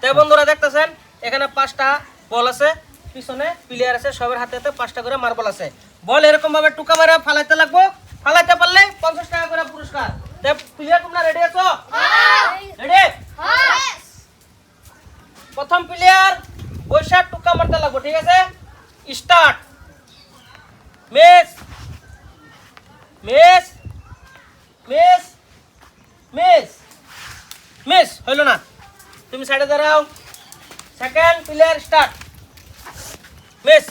তাই বন্ধুরা দেখতেছেন এখানে 5টা বল আছে, পিছনে প্লেয়ার আছে, সবার হাতে হাতে 5টা করে মার্বল আছে। বল এরকম ভাবে টুকা মারে ফালাইতে লাগবো, ফালাইতে পারলে 50 টাকা করে পুরস্কার। তাই প্লেয়ার তোমরা রেডি আছো? রেডি? প্রথম প্লেয়ার বৈশাখ টুকা মারতে লাগবো, ঠিক আছে? Start. Miss miss miss miss miss হইল না, তুমি সাইডে দাঁড়াও। Second player start. Miss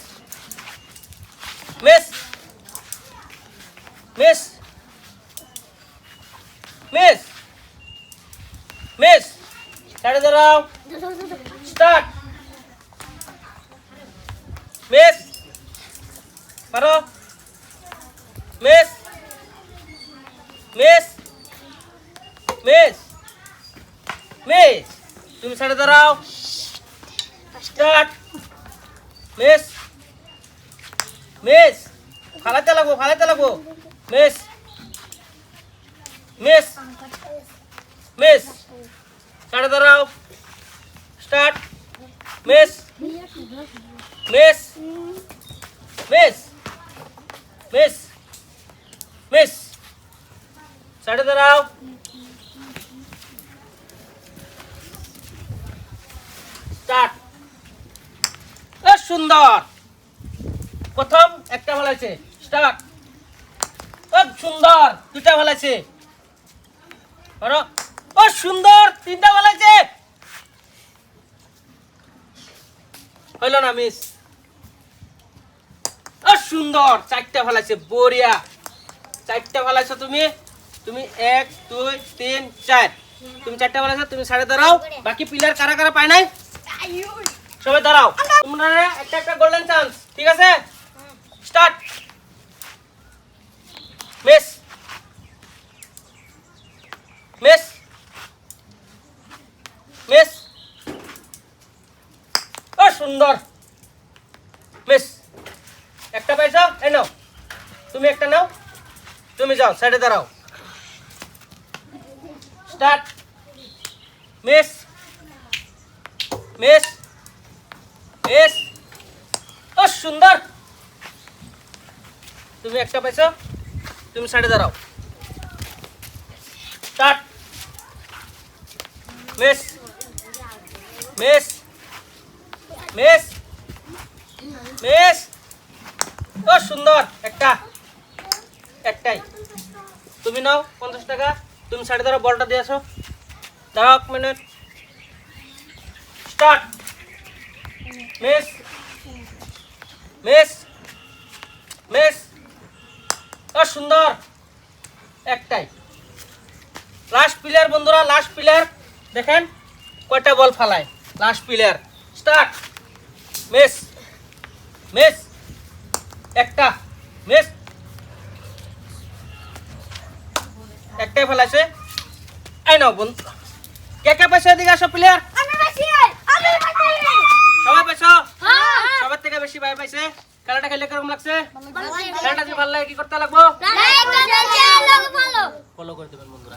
miss miss miss miss সাইডে দাঁড়াও। স্টার্ট। মিস পারো। মিস মিস মিস মিস তুমি সাইডে দাঁড়াও। স্টার্ট। মিস মিস ফালাইতে লাগবো, ফালাইতে লাগবো। মিস মিস মিস সাইডে দাঁড়াও। Start. Miss miss miss miss miss সাইডে দাঁড়াও। স্টার্ট। সুন্দর, প্রথম একটা ভালাইছে। স্টার্ট। খুব সুন্দর, দুটা ভালাইছে। ও সুন্দর, তিনটা ভালাইছে। হইল না, মিস। ও সুন্দর, চারটা ভালাইছে। বড়িয়া, চারটা ভালাইছো তুমি। তুমি 1 2 3 4, তুমি চারটা ভালাইছো। তুমি সাইডে দাঁড়াও। বাকি প্লেয়ার কারা কারা পায় নাই সবাই দাঁড়াও। তোমরা একটা একটা গোল্ডেন চান্স, ঠিক আছে? স্টার্ট। মিস মিস মিস ও সুন্দর, মিস। একটা পাইছো, এই নাও। তুমি একটা নাও, তুমি যাও সাইডে দাঁড়াও। স্টার্ট। মিস মিস মিস ও সুন্দর, তুমি একটা পাইছো। তুমি সাইডে দাঁড়াও। Start. Miss miss miss miss ও সুন্দর, একটা, একটাই। তুমি নাও 50 টাকা। তুমি সাইডে দাঁড়াও, বলটা দিয়ে আসো। দাঁড়াও 1 minute. Start. Miss miss miss ও সুন্দর, একটাই। লাস্ট প্লেয়ার বন্ধুরা, লাস্ট প্লেয়ার দেখেন কয়টা বল ফালায়। Last player. Start. Miss miss একটা, মিস একটাই ফেলাইছে। এই নাও বন্ধু, কে কে পাইছে? এদিকে আসো প্লেয়ার। সবাই পাইছো? সবার থেকে বেশি ভাই পাইছে। খেলাটা খেলে কিরকম লাগছে? খেলাটা যদি ভালো লাগে কি করতে লাগবো? ফলো করে দেবেন বন্ধুরা।